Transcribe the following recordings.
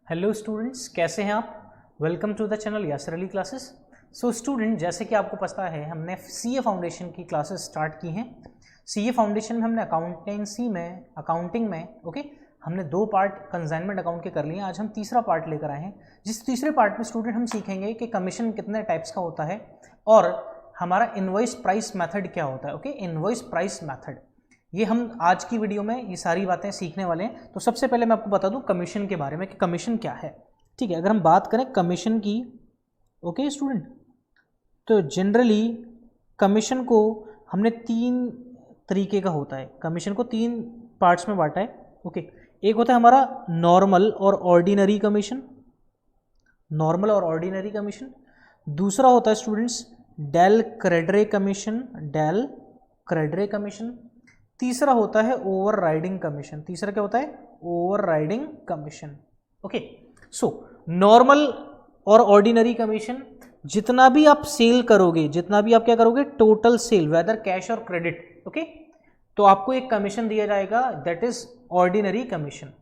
Hello students, कैसे हैं आप। Welcome to the channel Yasir Ali classes. So student, जैसे कि आपको पता है हमने सीए फाउंडेशन की क्लासेस स्टार्ट की हैं। सीए फाउंडेशन में हमने अकाउंटिंग में हमने 2 पार्ट कंसाइनमेंट अकाउंट के कर लिए। आज हम तीसरा पार्ट लेकर आए हैं, जिस तीसरे पार्ट में स्टूडेंट हम सीखेंगे कि कमीशन कितने टाइप्स का होता है और हमारा इनवॉइस प्राइस मेथड क्या होता है। इनवॉइस प्राइस मेथड, ये हम आज की वीडियो में ये सारी बातें सीखने वाले हैं। तो सबसे पहले मैं आपको बता दूं कमीशन के बारे में कि कमीशन क्या है। ठीक है, अगर हम बात करें कमीशन की, स्टूडेंट, तो जनरली कमीशन को हमने 3 तरीके का होता है। कमीशन को 3 पार्ट्स में बांटा है। एक होता है हमारा नॉर्मल और ऑर्डिनरी कमीशन, दूसरा होता है स्टूडेंट्स डेल क्रेडरे कमीशन, तीसरा होता है ओवरराइडिंग कमीशन। तीसरा क्या होता है? Overriding commission. सो नॉर्मल और ऑर्डिनरी कमीशन, जितना भी आप सेल करोगे, टोटल सेल वेदर कैश और क्रेडिट, तो आपको एक कमीशन दिया जाएगा, that is ordinary commission.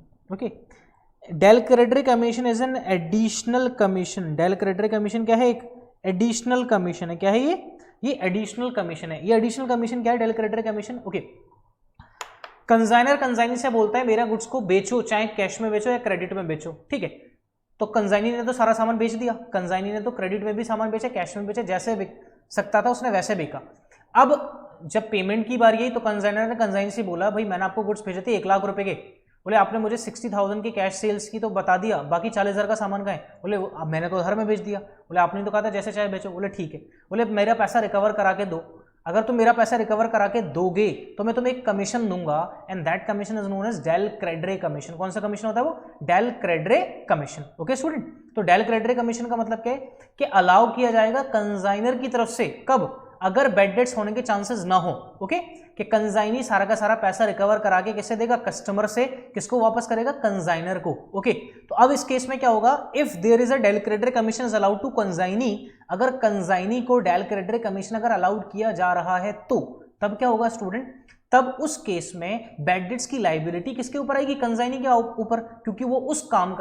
Del credere commission is an additional commission. Del credere commission क्या है? एक एडिशनल कमीशन है। क्या है ये एडिशनल कमीशन है। ये एडिशनल कमीशन क्या है? Del credere commission. Consignor consignee से बोलता है मेरा गुड्स को बेचो, चाहे कैश में बेचो या क्रेडिट में बेचो। ठीक है, तो कंसाइनी ने तो सारा सामान बेच दिया, कंसाइनी ने तो क्रेडिट में भी सामान बेचा, कैश में बेचा, जैसे बिक सकता था उसने वैसे बेचा। अब जब पेमेंट की बारी आई तो कंसाइनर ने कंसाइनी से बोला, भाई मैंने आपको गुड्स भेजे थे 1 लाख रुपए के, बोले आपने मुझे 60,000 की कैश सेल्स की तो बता दिया, बाकी 40,000 का सामान का है। बोले अब मैंने तो घर में बेच दिया। बोले आपने तो कहा था जैसे चाहे बेचो। बोले ठीक है। बोले मेरा पैसा रिकवर करा के दो। अगर तुम मेरा पैसा रिकवर करा के दोगे तो मैं तुम्हें एक कमीशन दूंगा, and that commission is known as del credere commission. कौन सा कमीशन होता है वो? Del credere commission. Okay student, तो डेल क्रेडरे कमीशन का मतलब क्या है कि अलाउ किया जाएगा कंसाइनर की तरफ से, कब? अगर बैड डेट्स होने के चांसेस ना हो। कि कंसाइनी सारा का सारा पैसा रिकवर करा के किससे देगा? कस्टमर से। किसको वापस करेगा? कंसाइनर को। तो अब इस केस में क्या होगा? If there is a del credere commission is allowed to consignee, अगर कंसाइनी को डेल क्रेडरे कमीशन अगर अलाउड किया जा रहा है तो तब क्या होगा स्टूडेंट? तब उस केस में बैड डेट्स की लायबिलिटी किसके ऊपर आएगी? कंसाइनी के ऊपर, क्योंकि वो उस काम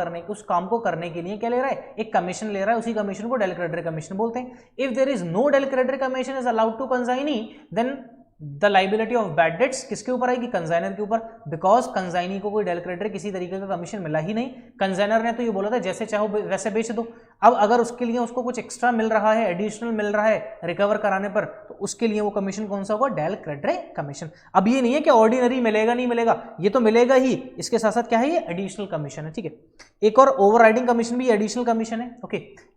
को करने के लिए क्या ले रहा है? एक कमीशन ले रहा है। उसी कमीशन को डेल क्रेडरे कमीशन बोलते हैं। If there is no del credere commission is allowed to consignee, then the liability of bad debts किसके ऊपर आएगी? कंसाइनर के ऊपर, बिकॉज कंसाइनी को कोई डेल क्रेडिटर किसी तरीके का कमीशन मिला ही नहीं। कंसाइनर ने तो ये बोला था जैसे चाहो वैसे बेच दो। अब अगर उसके लिए उसको कुछ एक्स्ट्रा मिल रहा है, एडिशनल मिल रहा है रिकवर कराने पर, तो उसके लिए वो कमीशन कौन सा होगा? Del credere commission. अब ये नहीं है कि ऑर्डिनरी मिलेगा नहीं मिलेगा, ये तो मिलेगा ही। इसके साथ साथ क्या है? ये एडिशनल कमीशन है। ठीक है, एक और ओवरराइडिंग कमीशन भी एडिशनल कमीशन है।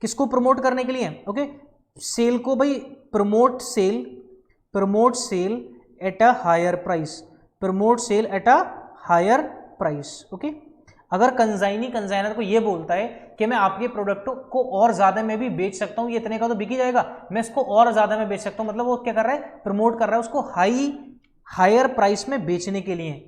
किसको प्रमोट करने के लिए? सेल को, भाई promote sale at a higher price. अगर कंसाइनर को ये बोलता है कि मैं आपके प्रोडक्ट को और ज्यादा में भी बेच सकता हूं, ये इतने का तो बिक ही जाएगा, मैं इसको और ज्यादा में बेच सकता हूं, मतलब वो क्या कर रहा है? प्रमोट कर रहा है उसको हायर प्राइस में बेचने के लिए।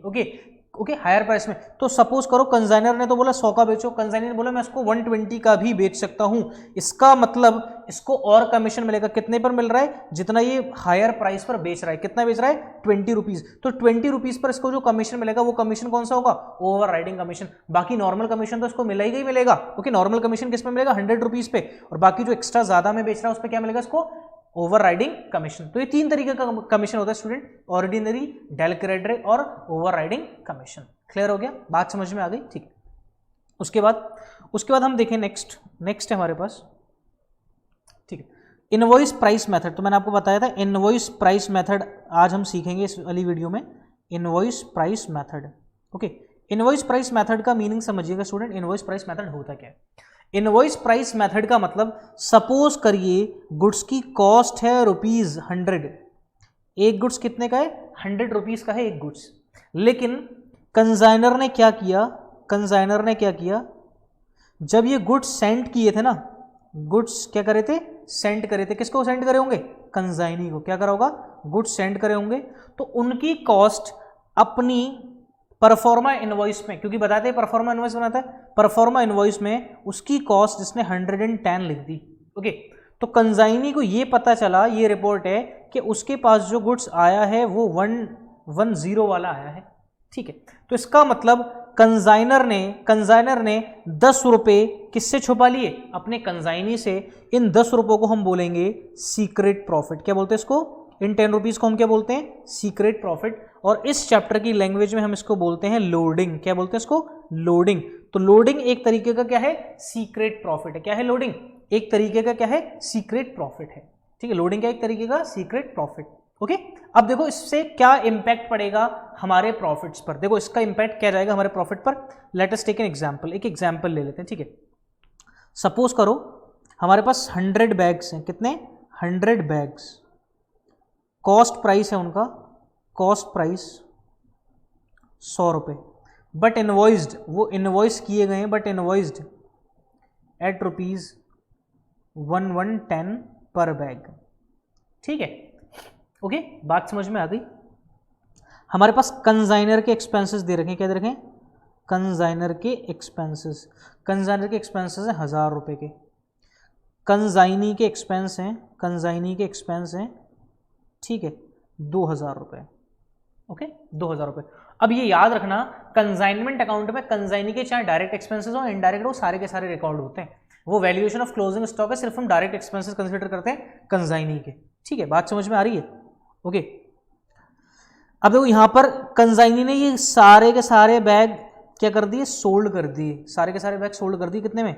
हायर प्राइस में। तो सपोज करो कंसाइनर ने तो बोला 100 का बेचो, कंसाइनर ने बोला मैं इसको 120 का भी बेच सकता हूं। इसका मतलब इसको और कमीशन मिलेगा। कितने पर मिल रहा है? जितना ये हायर प्राइस पर बेच रहा है। कितना बेच रहा है? 20 रुपीज। तो 20 रुपीज पर इसको जो कमीशन मिलेगा वो कमीशन कौन सा होगा? Overriding commission. बाकी नॉर्मल कमीशन तो इसको मिलेगा ही मिलेगा। नॉर्मल कमीशन किस पे मिलेगा? 100 रुपीज पे। और बाकी जो एक्स्ट्रा ज्यादा में बेच रहा है उस पर क्या मिलेगा इसको? Overriding commission. तो ये 3 तरीके का कमीशन होता है स्टूडेंट, ऑर्डिनरी, डेल क्रेडरे और ओवरराइडिंग कमीशन। क्लियर हो गया? बात समझ में आ गई? ठीक है। उसके बाद हम देखें नेक्स्ट है हमारे पास। ठीक है, इनवॉइस प्राइस मेथड। तो मैंने आपको बताया था इनवॉइस प्राइस मेथड आज हम सीखेंगे इस वाली वीडियो में। Invoice price method. Invoice price method का मीनिंग समझिएगा स्टूडेंट। इनवॉइस प्राइस मेथड होता क्या है? इनवॉइस प्राइस मेथड का मतलब, सपोज करिए गुड्स की कॉस्ट है ₹100। एक गुड्स कितने का है? 100 रुपीज का है एक गुड्स। लेकिन कंसाइनर ने क्या किया? जब ये गुड्स सेंड किए थे ना, गुड्स क्या करे थे? सेंड करे थे। किसको सेंड करे होंगे? कंसाइनी को। क्या करा होगा? गुड्स सेंड करे होंगे। तो उनकी कॉस्ट अपनी परफॉर्मा इनवॉइस में, क्योंकि बताते हैं परफॉर्मा इनवॉइस बनाता है, परफॉर्मा इनवॉइस में उसकी कॉस्ट जिसने 110 लिख दी। तो कंसाइनी को ये पता चला, ये रिपोर्ट है कि उसके पास जो गुड्स आया है वो 110 वाला आया है। ठीक है, तो इसका मतलब कंजाइनर ने 10 रुपए किससे छुपा लिए? अपने कंजाइनी से। इन 10 रुपयों को हम बोलेंगे सीक्रेट प्रॉफिट। क्या बोलते हैं इसको? इन 10 रुपीज को हम क्या बोलते हैं? Secret profit. और इस चैप्टर की लैंग्वेज में हम इसको बोलते हैं लोडिंग। क्या बोलते हैं इसको? लोडिंग। तो लोडिंग एक तरीके का क्या है? सीक्रेट प्रॉफिट है। क्या है लोडिंग? एक तरीके का क्या है? सीक्रेट प्रॉफिट है। ठीक है, लोडिंग क्या एक तरीके का? Secret profit. ओके, अब देखो इससे क्या इंपैक्ट पड़ेगा हमारे प्रॉफिट्स पर। देखो इसका इंपैक्ट क्या जाएगा हमारे प्रॉफिट पर। Let us take an example. एक एग्जांपल ले लेते हैं। ठीक है, सपोज करो हमारे पास 100 बैग्स हैं। कितने? 100 बैग्स। कॉस्ट प्राइस है उनका, कॉस्ट प्राइस 100 रुपये, बट इनवॉइस्ड, वो इनवॉइस किए गए हैं, बट इनवॉइस्ड एट ₹1110 पर बैग। ठीक है, ओके, बात समझ में आ गई। हमारे पास कंजाइनर के एक्सपेंसेस दे रखे हैं। क्या दे रखे हैं? कंजाइनर के एक्सपेंसेस। कंजाइनर के एक्सपेंसेस हैं 1000 रुपये के। कंजाइनी के एक्सपेंस हैं, कंजाइनी के एक्सपेंस हैं, ठीक है, 2000 रुपये। ओके, 2000 रुपये। अब ये याद रखना, कंजाइनमेंट अकाउंट में कंजाइनी के चाहे डायरेक्ट एक्सपेंसेस हो इनडायरेक्ट हो, सारे के सारे रिकॉर्ड होते हैं। वो वैल्यूएशन ऑफ क्लोजिंग स्टॉक है, सिर्फ हम डायरेक्ट एक्सपेंसेस कंसीडर करते हैं कंजाइनी के। ठीक है, बात समझ में आ रही है? ओके, अब देखो यहां पर कंजाइनी ने ये सारे के सारे बैग क्या कर दिए? सोल्ड कर दिए। सारे के सारे बैग सोल्ड कर दिए। कितने में?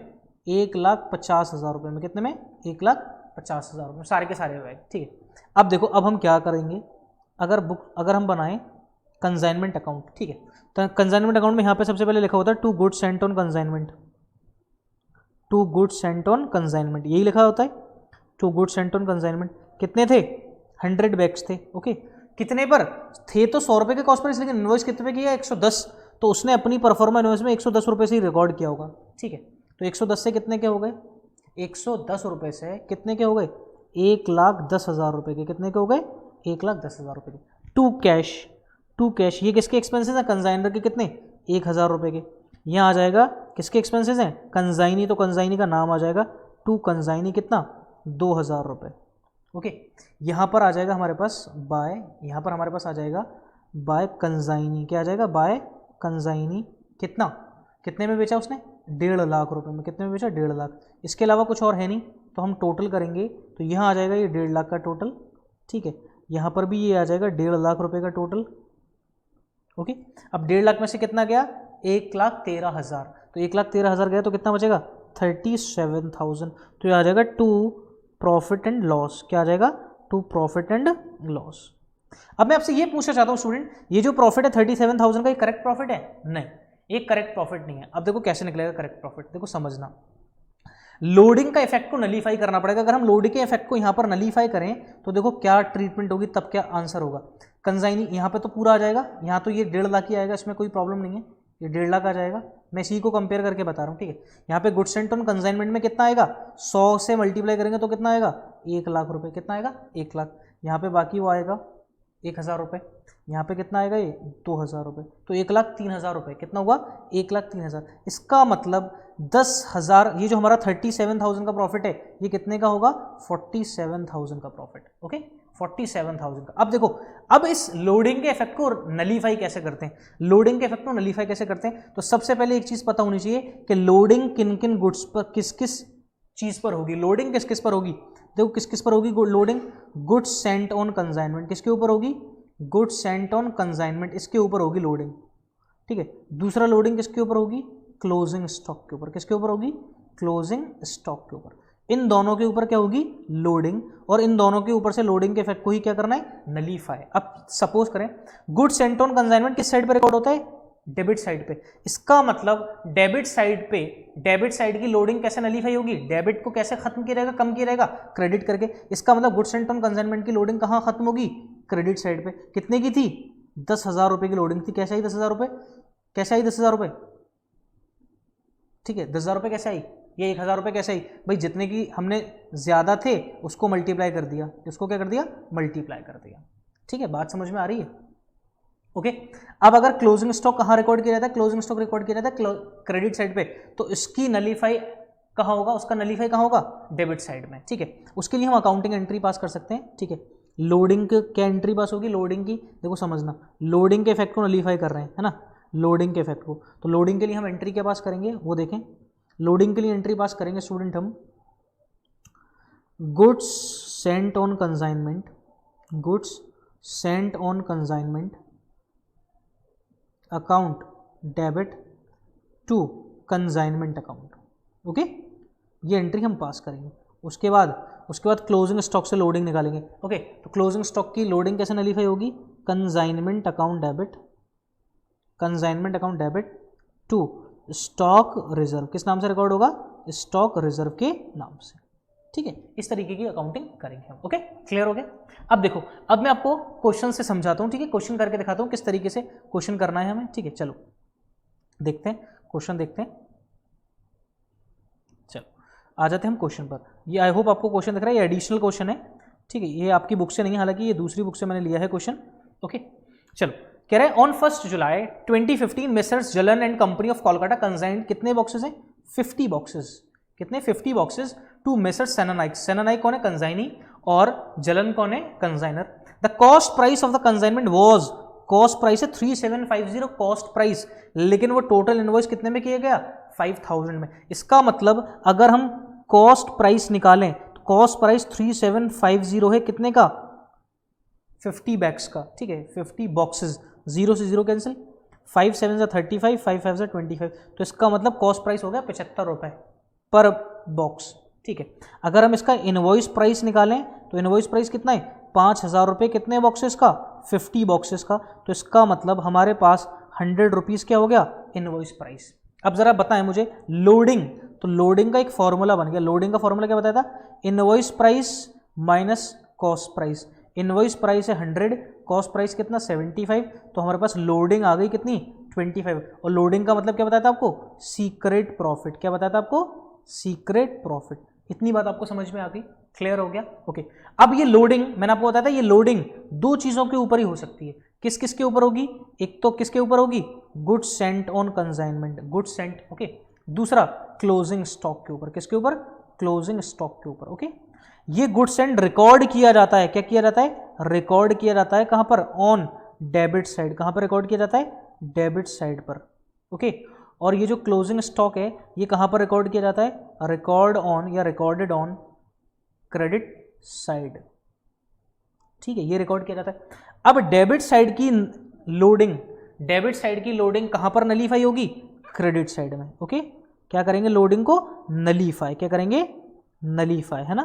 1,50,000 रुपये में। कितने में? 1,50,000 रुपये में सारे के सारे बैग। ठीक है, अब देखो अब हम क्या करेंगे, अगर हम बनाएं कंजाइनमेंट अकाउंट। ठीक है, तो कंजाइनमेंट अकाउंट में यहाँ पे सबसे पहले लिखा होता है to goods sent on consignment. To goods sent on consignment, यही लिखा होता है, to goods sent on consignment. कितने थे? 100 बैग्स थे। ओके, कितने पर थे? तो 100 रुपये के कॉस्ट प्राइस, लेकिन इनवॉइस कितने पे किया? 110। तो उसने अपनी परफॉर्मा इनवॉइस में 110 रुपये से ही रिकॉर्ड किया होगा। ठीक है, तो 110 से कितने के हो गए? 110 रुपये से कितने के हो गए? 1,10,000 रुपये के। कितने के हो गए? 1,10,000 रुपये के। टू कैश, टू कैश, ये किसके एक्सपेंसेस हैं? कंजाइनर के। कितने? 1,000 रुपये के। यहाँ आ जाएगा किसके एक्सपेंसेस हैं? कंजाइनी, तो कंजाइनी का नाम आ जाएगा टू कंजाइनी। कितना? 2,000 रुपये। ओके, यहाँ पर आ जाएगा हमारे पास बाय, यहाँ पर हमारे पास आ जाएगा बाय कंजाइनी। क्या आ जाएगा? By consignee. कितना? कितने में बेचा उसने? 1.5 लाख रुपए में। कितने में बेचा? 1.5 लाख। इसके अलावा कुछ और है नहीं, तो हम टोटल करेंगे तो यहाँ आ जाएगा ये 1.5 लाख का टोटल। ठीक है, यहाँ पर भी ये आ जाएगा 1.5 लाख रुपए का टोटल। ओके, अब 1.5 लाख में से कितना गया? 1,13,000। तो 1,13,000 गया तो कितना बचेगा? 37,000। तो ये आ जाएगा टू प्रॉफिट एंड लॉस। क्या आ जाएगा? To profit and loss. अब मैं आपसे ये पूछना चाहता हूँ स्टूडेंट, ये जो प्रॉफिट है 37,000 का, ये करेक्ट प्रॉफिट है? नहीं, एक करेक्ट प्रॉफिट नहीं है। अब देखो कैसे निकलेगा करेक्ट प्रॉफिट। देखो समझना, लोडिंग का इफेक्ट को नलीफाई करना पड़ेगा। अगर हम लोडिंग के इफेक्ट को यहाँ पर नलीफाई करें तो देखो क्या ट्रीटमेंट होगी, तब क्या आंसर होगा। कंजाइनी यहाँ पे तो पूरा आ जाएगा, यहाँ तो ये 1.5 लाख ही आएगा, इसमें कोई प्रॉब्लम नहीं है, ये 1.5 लाख आ जाएगा। मैं इसी को कंपेयर करके बता रहा हूँ। ठीक है, यहाँ पे गुड्स सेंट ऑन कंजाइनमेंट में कितना आएगा? 100 से मल्टीप्लाई करेंगे तो कितना आएगा? 1 लाख रुपये। कितना आएगा? 1 लाख। यहाँ पे बाकी वो आएगा 1,000 रुपये। यहाँ पे कितना आएगा? ये 2,000 रुपये। तो 1,03,000 रुपये। कितना हुआ? 1,03,000। इसका मतलब 10,000, ये जो हमारा 37,000 का प्रॉफिट है, ये कितने का होगा? 47,000 का प्रॉफिट। ओके, 47,000 का। अब देखो, अब इस लोडिंग के इफेक्ट को नलीफाई कैसे करते हैं? लोडिंग के इफेक्ट को नलीफाई कैसे करते हैं? तो सबसे पहले एक चीज पता होनी चाहिए कि लोडिंग किन किन गुड्स पर, किस किस चीज पर होगी। लोडिंग किस किस पर होगी? देखो किस किस पर होगी loading? Goods sent on consignment. किसके ऊपर होगी? गुड्स सेंट ऑन कंजाइनमेंट, इसके ऊपर होगी लोडिंग। ठीक है, दूसरा लोडिंग किसके ऊपर होगी? क्लोजिंग स्टॉक के ऊपर। किसके ऊपर होगी? क्लोजिंग स्टॉक के ऊपर। इन दोनों के ऊपर क्या होगी? लोडिंग। और इन दोनों के ऊपर से लोडिंग के इफेक्ट को ही क्या करना है? नलीफाई। अब सपोज करें गुड्स सेंट ऑन कंजाइनमेंट किस साइड पे रिकॉर्ड होता है? डेबिट साइड पे। इसका मतलब डेबिट साइड पे, डेबिट साइड की लोडिंग कैसे नलीफाई होगी? डेबिट को कैसे खत्म किया जाएगा, कम किया जाएगा? क्रेडिट करके। इसका मतलब गुड्स सेंट ऑन कंजाइनमेंट की लोडिंग कहाँ खत्म होगी? क्रेडिट साइड पे। कितने की थी? 10,000 रुपये की लोडिंग थी। कैसे आई 10,000 रुपये? कैसे आई 10,000 रुपये? ठीक है, 10,000 रुपये कैसे आई? ये 1,000 रुपये कैसे आई? भाई जितने की हमने ज्यादा थे उसको मल्टीप्लाई कर दिया। इसको क्या कर दिया? मल्टीप्लाई कर दिया। ठीक है, बात समझ में आ रही है? ओके, अब अगर क्लोजिंग स्टॉक कहाँ रिकॉर्ड किया जाता है? क्लोजिंग स्टॉक रिकॉर्ड किया जाता है क्रेडिट साइड पे, तो इसकी नलीफाई कहाँ होगा? उसका नलीफाई कहाँ होगा? डेबिट साइड में। ठीक है, उसके लिए हम अकाउंटिंग एंट्री पास कर सकते हैं। ठीक है, लोडिंग क्या एंट्री पास होगी? लोडिंग की, देखो समझना, लोडिंग के इफेक्ट को नलीफाई कर रहे हैं, है ना। लोडिंग के इफेक्ट को। तो लोडिंग के लिए हम एंट्री क्या पास करेंगे वो देखें। लोडिंग के लिए एंट्री पास करेंगे स्टूडेंट हम goods sent on consignment, goods sent on consignment account debit to consignment account. Okay, ये एंट्री हम पास करेंगे। उसके बाद क्लोजिंग स्टॉक से लोडिंग निकालेंगे। ओके, तो क्लोजिंग स्टॉक की लोडिंग कैसे नलीफाई होगी? Consignment account debit, consignment account debit to stock reserve. किस नाम से रिकॉर्ड होगा? स्टॉक रिजर्व के नाम से। ठीक है, इस तरीके की अकाउंटिंग करेंगे हम। ओके, क्लियर हो गया? अब देखो, अब मैं आपको क्वेश्चन से समझाता हूं। ठीक है, क्वेश्चन करके दिखाता हूं किस तरीके से क्वेश्चन करना है हमें। ठीक है, चलो देखते हैं, क्वेश्चन देखते हैं। चलो आ जाते हैं हम क्वेश्चन पर। ये आई होप आपको क्वेश्चन दिख रहा है, ये एडिशनल क्वेश्चन है। ठीक है, ये आपकी बुक से नहीं है, हालांकि ये दूसरी बुक से मैंने लिया है क्वेश्चन। ओके, चलो कह रहे हैं on 1 July 2015 Messrs Jalan and company of Kolkata consigned कितने बॉक्सेस हैं? 50 बॉक्सेस। कितने? 50 boxes to Messrs Senanayake. Senanayake कौन है? कंसाइनी, और जलन कौन है? Consignor. The cost price of the consignment was, cost price है 3750 कॉस्ट प्राइस, लेकिन वो टोटल इनवॉइस कितने में किया गया? 5000 में। इसका मतलब अगर हम कॉस्ट प्राइस निकालें तो कॉस्ट प्राइस 3750 है कितने का? 50 बैग्स का। ठीक है, 50 बॉक्सेस, 0 से 0 कैंसिल, 5 7 से 35, 5 5 से 25, तो इसका मतलब कॉस्ट प्राइस हो गया 75 रुपए पर बॉक्स। ठीक है, अगर हम इसका इनवॉइस प्राइस निकालें तो इनवॉइस प्राइस कितना है? 5000 रुपये। कितने बॉक्सेस का? 50 बॉक्सेस का। तो इसका मतलब हमारे पास 100 रुपीज़ क्या हो गया? Invoice price. अब जरा बताएं मुझे लोडिंग, तो लोडिंग का एक फॉर्मूला बन गया। लोडिंग का फॉर्मूला क्या बताया था? Invoice price minus cost price. Invoice price है 100, कॉस्ट प्राइस कितना? 75, तो हमारे पास लोडिंग आ गई कितनी? 25। और लोडिंग का मतलब क्या बताया था आपको? Secret profit. क्या बताया था आपको? Secret profit. इतनी बात आपको समझ में आ गई? क्लियर हो गया? ओके, अब ये लोडिंग मैंने आपको बताया था, ये लोडिंग दो चीजों के ऊपर ही हो सकती है। किस किस के ऊपर होगी? एक तो किसके ऊपर होगी? Goods sent on consignment, goods Saint. Okay, दूसरा क्लोजिंग स्टॉक के ऊपर। किसके ऊपर? क्लोजिंग स्टॉक के ऊपर। ओके, ये गुड्स एंड रिकॉर्ड किया जाता है। क्या किया जाता है? रिकॉर्ड किया जाता है। कहां पर? On debit side. कहां पर रिकॉर्ड किया जाता है? डेबिट साइड पर। ओके, और ये जो क्लोजिंग स्टॉक है ये कहां पर रिकॉर्ड किया जाता है? रिकॉर्ड ऑन या रिकॉर्डेड ऑन क्रेडिट साइड। ठीक है, ये रिकॉर्ड किया जाता है। अब डेबिट साइड की लोडिंग, डेबिट साइड की लोडिंग कहां पर नलीफाई होगी? क्रेडिट साइड में। ओके, क्या करेंगे? लोडिंग को नलीफाई। क्या करेंगे? नलीफाई, है ना?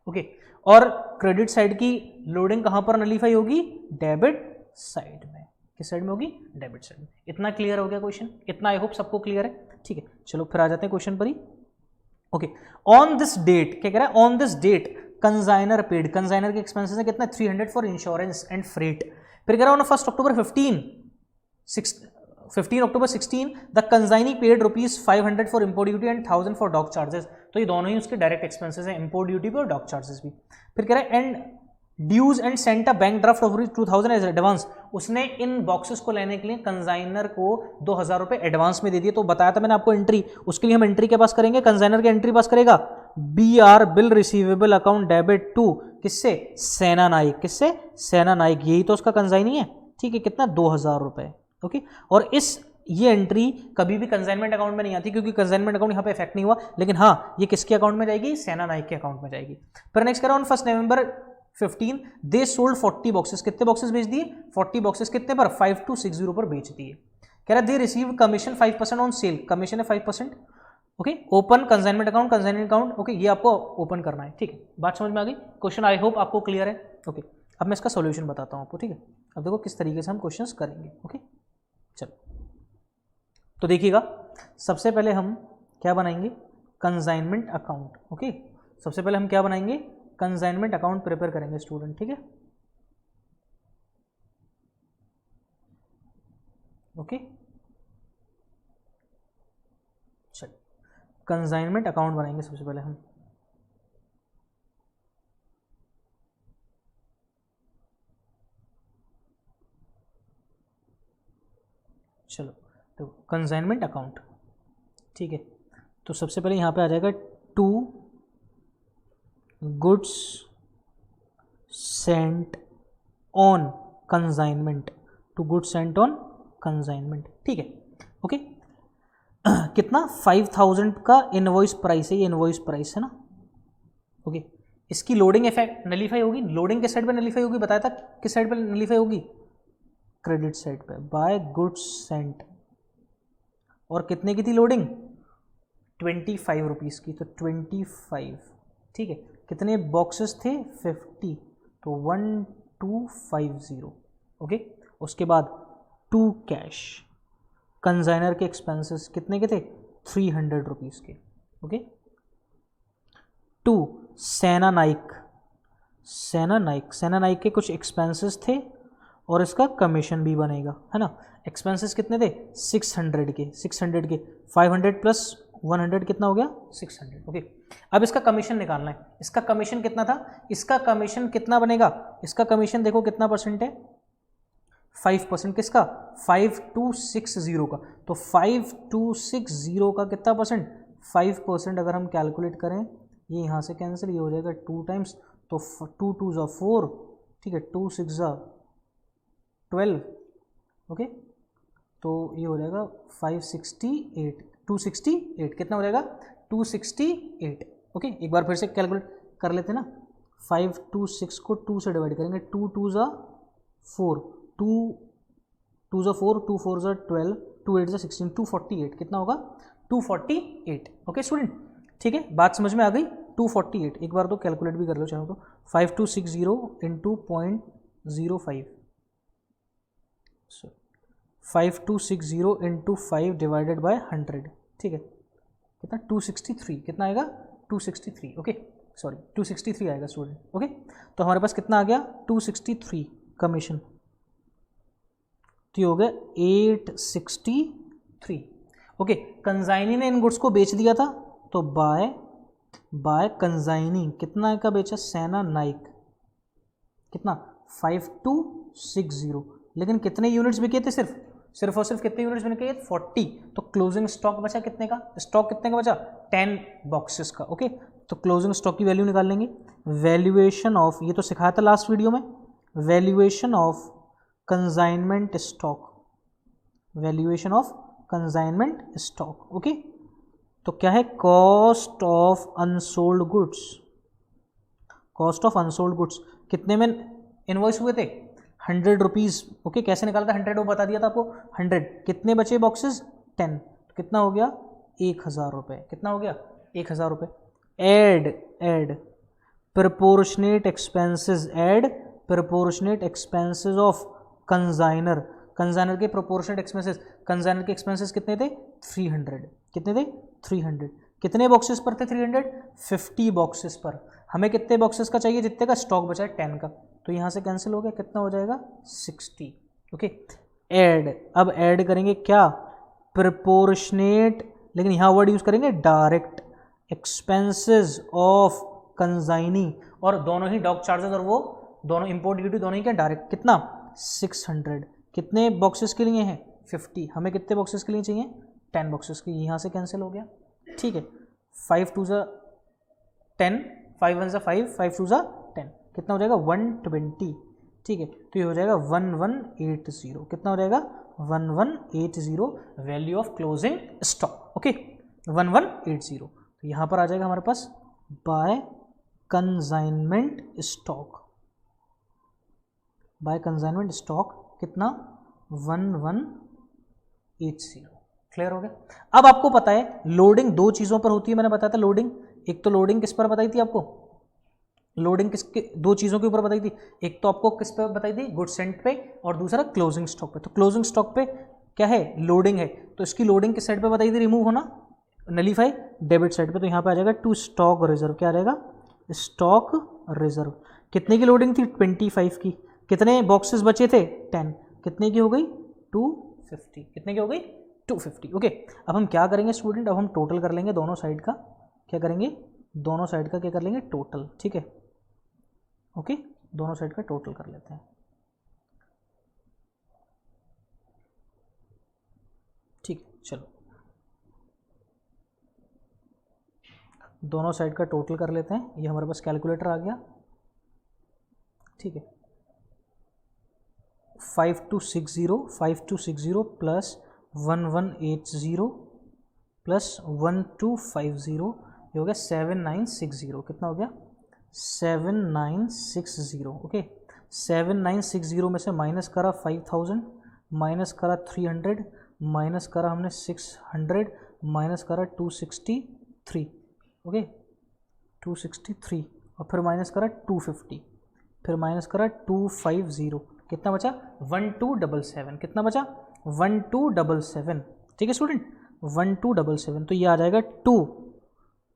ओके, और क्रेडिट साइड की लोडिंग कहां पर नलीफाई होगी? डेबिट साइड में। किस साइड में होगी? डेबिट साइड में। इतना क्लियर हो गया क्वेश्चन? इतना आई होप सबको क्लियर है। ठीक है, चलो फिर आ जाते हैं क्वेश्चन पर ही। ओके, ऑन दिस डेट, क्या कह रहा है? On this date consignor paid, consignor के एक्सपेंसेस है कितना? 300 फॉर इंश्योरेंस एंड फ्रेट। फिर कह रहा है on 1 October 15 October 16 the consignee paid ₹500 for import duty and 1000 for dock charges. तो ये दोनों ही उसके डायरेक्ट एक्सपेंसेस हैं, इंपोर्ट ड्यूटी भी और डॉक चार्जेस भी। फिर कह रहा है and dues and sent a bank draft of 2000 as advance. उसने इन बॉक्सेस को लेने के लिए कंसाइनर को 2000 रुपए एडवांस में दे दिए। तो बताया था मैंने आपको एंट्री, उसके लिए हम एंट्री के पास करेंगे, कंसाइनर की एंट्री पास करेगा BR bill receivable account debit to किससे? सेना नाइक। किससे? सेना नाइक, यही तो उसका कंसाइनी है। ठीक है, कितना? 2000 रुपए। ओके, और ये एंट्री कभी भी कंसाइनमेंट अकाउंट में नहीं आती क्योंकि कंसाइनमेंट अकाउंट यहाँ पे इफेक्ट नहीं हुआ, लेकिन हाँ ये किसके अकाउंट में जाएगी? सेना नाइक के अकाउंट में जाएगी। फिर नेक्स्ट कह रहा हूँ 1 नवंबर 15 दे सोल्ड 40 बॉक्सेस। कितने बॉक्सेस बेच दिए? 40 बॉक्सेस। कितने पर? 5260 पर बेच दिए। कह रहा है they receive commission 5% on sale, commission है 5%। Okay, open consignment account, consignment account. Okay, ये आपको ओपन करना है। ठीक है, बात समझ में आ गई? क्वेश्चन आई होप आपको क्लियर है। ओके, अब मैं इसका सॉल्यूशन बताता हूँ आपको। ठीक है, अब देखो किस तरीके से हम क्वेश्चंस करेंगे। ओके, चलो तो देखिएगा, सबसे पहले हम क्या बनाएंगे? Consignment account. ओके, सबसे पहले हम क्या बनाएंगे? कंसाइनमेंट अकाउंट प्रिपेयर करेंगे स्टूडेंट। ठीक है, ओके, चलिए कंसाइनमेंट अकाउंट बनाएंगे सबसे पहले हम। चलो तो कंसाइनमेंट अकाउंट, ठीक है, तो सबसे पहले यहाँ पे आ जाएगा to goods sent on consignment, to goods sent on consignment, ठीक है, ओके। कितना 5000 का इनवॉइस प्राइस है, ये इनवॉइस प्राइस है ना, ओके। इसकी लोडिंग इफेक्ट नलीफाई होगी, लोडिंग किस साइड पे नलीफाई होगी बताया था, किस साइड पे नलीफाई होगी, क्रेडिट साइड पे, बाय गुड्स सेंट। और कितने की थी लोडिंग, 25 रुपीज़ की, तो 25, ठीक है। कितने बॉक्सेस थे, 50, तो 1250, ओके। उसके बाद 2 कैश, कंसाइनर के एक्सपेंसेस कितने के थे, 300 रुपीज़ के, ओके। 2 सेना नाइक, सेना नाइक के कुछ एक्सपेंसेस थे और इसका कमीशन भी बनेगा, है ना। एक्सपेंसेस कितने थे, 600 के, 500 प्लस 100 कितना हो गया, 600, ओके। अब इसका कमीशन निकालना है, इसका कमीशन कितना था, इसका कमीशन कितना बनेगा, इसका कमीशन देखो कितना परसेंट है, 5%, किसका, 5260 का, तो 5260 का कितना परसेंट, 5%। अगर हम कैलकुलेट करें, ये यहाँ से कैंसिल, ये हो जाएगा 2 टाइम्स, तो 2 2 ज़ा 4, ठीक है, 2 6 ज़ा 12, ओके। तो ये हो जाएगा 568, 268, कितना हो जाएगा, 268, ओके। एक बार फिर से कैलकुलेट कर लेते हैं ना, 526 को 2 से डिवाइड करेंगे, 2 2 ज़ा 4, 2 2 ज़ा 4, 2 4 ज़ा 12, 2 8 ज़ा 16, 248, कितना होगा, 248, ओके स्टूडेंट, ठीक है, बात समझ में आ गई। 248, एक बार तो कैलकुलेट भी कर लो चाहो तो, 5260 इंटू 0.05, 5260 इंटू 5 डिवाइडेड बाय 100, ठीक है, कितना, 263, कितना आएगा, 263, ओके, सॉरी 263 आएगा स्टूडेंट, ओके। तो हमारे पास कितना आ गया, 263 कमीशन, तो ये हो गया 863, ओके। कंसाइनी ने इन गुड्स को बेच दिया था, तो बाय कंसाइनी कितना का बेचा, सेना नाइक, कितना, 5260, लेकिन कितने यूनिट्स बिके थे, सिर्फ और सिर्फ कितने यूनिट्स बिके, 40, तो क्लोजिंग स्टॉक बचा कितने का, स्टॉक कितने का बचा, 10 बॉक्सेस का, ओके। तो क्लोजिंग स्टॉक की वैल्यू निकाल लेंगे, वैल्यूएशन ऑफ, ये तो सिखाया था लास्ट वीडियो में, valuation of consignment stock, valuation of consignment stock, okay. तो क्या है, cost of unsold goods, cost of unsold goods कितने में इनवॉइस हुए थे, 100 रुपीज़, ओके। कैसे निकाला था 100, वो बता दिया था आपको, 100, कितने बचे बॉक्सेस, 10, तो कितना हो गया, 1000 रुपये, कितना हो गया, 1000 रुपये। Add proportionate expenses, add proportionate expenses of consignor, consignor के प्रोपोर्शनेट एक्सपेंसेस, कंसाइनर के एक्सपेंसेस कितने थे, 300, कितने थे, 300, कितने बॉक्सेस पर थे, 300, 50 बॉक्सेस पर, हमें कितने बॉक्सेस का चाहिए, जितने का स्टॉक बचा है 10 का, तो यहाँ से कैंसिल हो गया, कितना हो जाएगा, 60, ओके। ऐड, अब ऐड करेंगे क्या, प्रोपोर्शनेट, लेकिन यहाँ वर्ड यूज करेंगे डायरेक्ट एक्सपेंसेस ऑफ कंसाइनी, और दोनों ही डॉक चार्जेस और वो दोनों इंपोर्ट ड्यूटी दोनों ही क्या डायरेक्ट, कितना, 600, कितने बॉक्सेस के लिए हैं, 50, हमें कितने बॉक्सेस के लिए चाहिए, 10 बॉक्सेस के, यहाँ से कैंसिल हो गया, ठीक है। 5 2 ज़ा 10, 5 1 ज़ा 5, 5 2 ज़ा 10, कितना हो जाएगा, 120, ठीक है। तो ये हो जाएगा 1180, कितना हो जाएगा, 1180, value of closing stock, okay, 1180। तो यहाँ पर आ जाएगा हमारे पास by consignment stock, by consignment stock कितना, 1180, क्लियर हो गया। अब आपको पता है लोडिंग दो चीज़ों पर होती है, मैंने बताया था लोडिंग, एक तो लोडिंग किस पर बताई थी आपको, लोडिंग किसके, दो चीज़ों के ऊपर बताई थी, एक तो आपको किस पे बताई थी, गुड सेंट पे, और दूसरा क्लोजिंग स्टॉक पे। तो क्लोजिंग स्टॉक पे क्या है, लोडिंग है, तो इसकी लोडिंग किस साइड पे बताई थी, रिमूव होना, नलीफाई डेबिट साइड पे, तो यहाँ पे आ जाएगा टू स्टॉक रिजर्व, क्या आ जाएगा, स्टॉक रिजर्व। कितने की लोडिंग थी, 25 की, कितने बॉक्सेस बचे थे, 10, कितने की हो गई, 250, कितने की हो गई, 250, ओके। अब हम क्या करेंगे स्टूडेंट, अब हम टोटल कर लेंगे दोनों साइड का, क्या करेंगे, दोनों साइड का क्या कर लेंगे, टोटल, ठीक है, ओके, दोनों साइड का टोटल कर लेते हैं, ठीक है। चलो दोनों साइड का टोटल कर लेते हैं, ये हमारे पास कैलकुलेटर आ गया, ठीक है। 5260 प्लस 1180 प्लस 1250, ये हो गया 7960। कितना हो गया? 7960। ओके, 7960 में से माइनस करा 5000, माइनस करा 300, माइनस करा हमने 600, माइनस करा 263। ओके, 263, और फिर माइनस करा 250, फिर माइनस करा 250। कितना बचा? 1277। कितना बचा? 1277। ठीक है स्टूडेंट, 1277। तो ये आ जाएगा to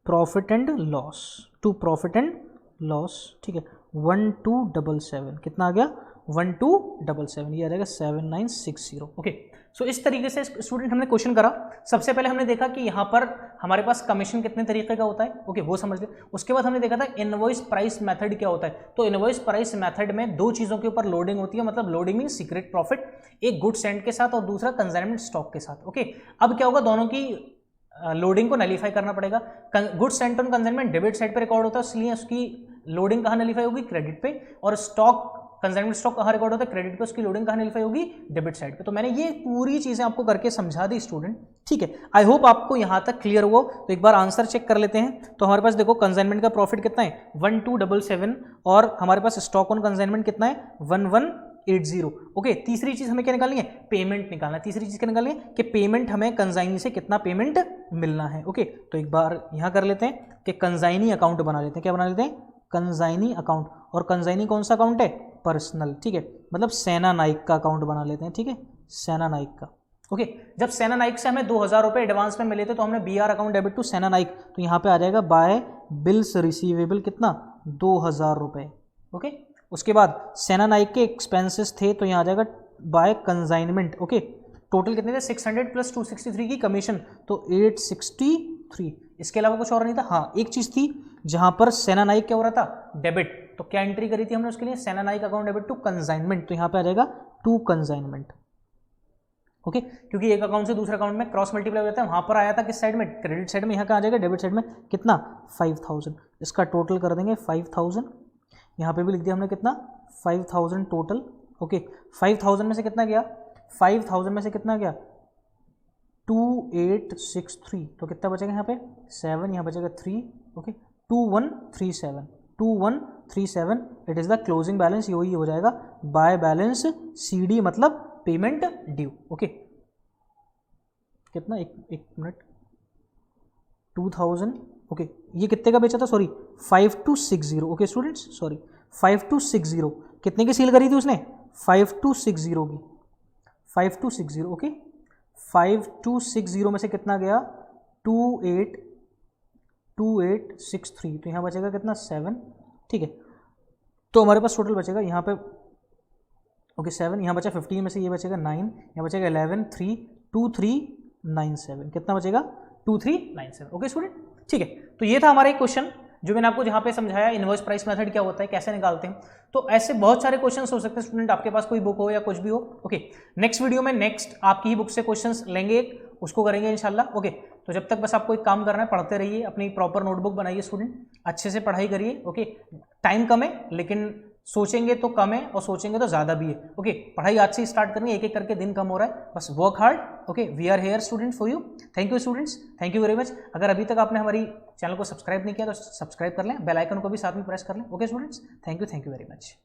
profit and loss, to profit and loss. ठीक है, 1277। कितना आ गया? 1277। ये आ जाएगा 7960। ओके, सो इस तरीके से स्टूडेंट हमने क्वेश्चन करा। सबसे पहले हमने देखा कि यहाँ पर हमारे पास कमीशन कितने तरीके का होता है। ओके, वो समझ ले। उसके बाद हमने देखा था इनवॉइस प्राइस मेथड क्या होता है। तो इनवॉइस प्राइस मेथड में दो चीज़ों के ऊपर लोडिंग होती है, मतलब लोडिंग मीन सीक्रेट प्रॉफिट, एक गुड सेंट के साथ और दूसरा कंसाइनमेंट स्टॉक के साथ। ओके, अब क्या होगा, दोनों की लोडिंग को नलीफाई करना पड़ेगा। Good Saint on consignment debit side पे रिकॉर्ड होता है, इसलिए उसकी लोडिंग कहाँ नलीफाई होगी? क्रेडिट पे। और स्टॉक, कंसाइनमेंट स्टॉक कहाँ रिकॉर्ड होता है? क्रेडिट पे। उसकी लोडिंग कहाँ नलीफाई होगी? डेबिट साइड पे। तो मैंने ये पूरी चीजें आपको करके समझा दी स्टूडेंट। ठीक है, आई होप आपको यहाँ तक क्लियर हुआ। तो एक बार आंसर चेक कर लेते हैं। तो हमारे पास देखो कंसाइनमेंट का प्रॉफिट कितना है? 1277, और हमारे पास स्टॉक ऑन कंसाइनमेंट कितना है? 1180। ओके, तीसरी चीज हमें क्या निकालनी है? पेमेंट निकालना है। तीसरी चीज क्या निकालनी है? कि पेमेंट हमें कंसाइनी से कितना पेमेंट मिलना है। ओके, तो एक बार यहाँ कर लेते हैं कि कंसाइनी अकाउंट बना लेते हैं। क्या बना लेते हैं? Consignee account. और कंसाइनी कौन सा अकाउंट है? पर्सनल। ठीक है, मतलब सेना नाइक का अकाउंट बना लेते हैं। ठीक है, सेना नाइक का। ओके, जब सेना नाइक से हमें 2000 रुपये एडवांस में मिले थे तो हमने BR अकाउंट डेबिट टू सेना नाइक, तो यहाँ पे आ जाएगा बाय बिल्स रिसीवेबल कितना? 2000 रुपये। ओके, उसके बाद सेना नाइक के एक्सपेंसेस थे तो यहाँ आ जाएगा बाय कंसाइनमेंट। ओके, टोटल कितने थे? 600 प्लस 263 की कमीशन, तो 863। इसके अलावा कुछ और नहीं था। हाँ, एक चीज़ थी जहाँ पर सेना नाइक क्या हो रहा था? डेबिट। तो क्या एंट्री करी थी हमने उसके लिए? Senanayake account debit to consignment, तो यहाँ पे आ जाएगा टू कंसाइनमेंट। ओके, क्योंकि एक अकाउंट से दूसरे अकाउंट में क्रॉस मल्टीप्लाई हो जाता है। वहाँ पर आया था किस साइड में? क्रेडिट साइड में। यहाँ का आ जाएगा डेबिट साइड में। कितना? 5000। इसका टोटल कर देंगे 5000। यहाँ पे भी लिख दिया हमने कितना? 5000 टोटल। ओके, 5000 में से कितना गया? 5000 में से कितना गया? 2863। तो कितना बचेगा यहाँ पे? 7, यहाँ बचेगा 3। Okay, 2137, 2137 it is the closing balance. यही हो जाएगा बाय बैलेंस CD, मतलब पेमेंट ड्यू। ओके, कितना? एक मिनट, 2000। ओके, ये कितने का बेचा था? सॉरी, 5260। ओके स्टूडेंट्स, सॉरी, 5260 कितने की सेल करी थी उसने? 5260 की, 5260। ओके, 5260 में से कितना गया? 2863। तो यहाँ बचेगा कितना? 7। ठीक है, तो हमारे पास टोटल बचेगा यहाँ पे, ओके 7, यहाँ बचा 15 में से ये बचेगा 9, यहाँ बचेगा 11, 3, 2397। कितना बचेगा? 2397। ओके स्टूडेंट, ठीक है। तो ये था हमारा एक क्वेश्चन जो मैंने आपको जहाँ पे समझाया, इनवॉइस प्राइस मेथड क्या होता है, कैसे निकालते हैं। तो ऐसे बहुत सारे क्वेश्चंस हो सकते हैं स्टूडेंट, आपके पास कोई बुक हो या कुछ भी हो। ओके, नेक्स्ट वीडियो में नेक्स्ट आपकी ही बुक से क्वेश्चंस लेंगे, उसको करेंगे इंशाल्लाह। ओके, तो जब तक बस आपको एक काम करना है, पढ़ते रहिए, अपनी प्रॉपर नोटबुक बनाइए स्टूडेंट, अच्छे से पढ़ाई करिए। ओके, टाइम कम है लेकिन सोचेंगे तो कम है और सोचेंगे तो ज़्यादा भी है। ओके, पढ़ाई आज से स्टार्ट करनी है, एक एक करके दिन कम हो रहा है, बस work hard. Okay, we are here student for you. Thank you students, thank you very much. अगर अभी तक आपने हमारी चैनल को सब्सक्राइब नहीं किया तो सब्सक्राइब कर लें, बेल आइकन को भी साथ में प्रेस कर लें। Okay students, thank you very much.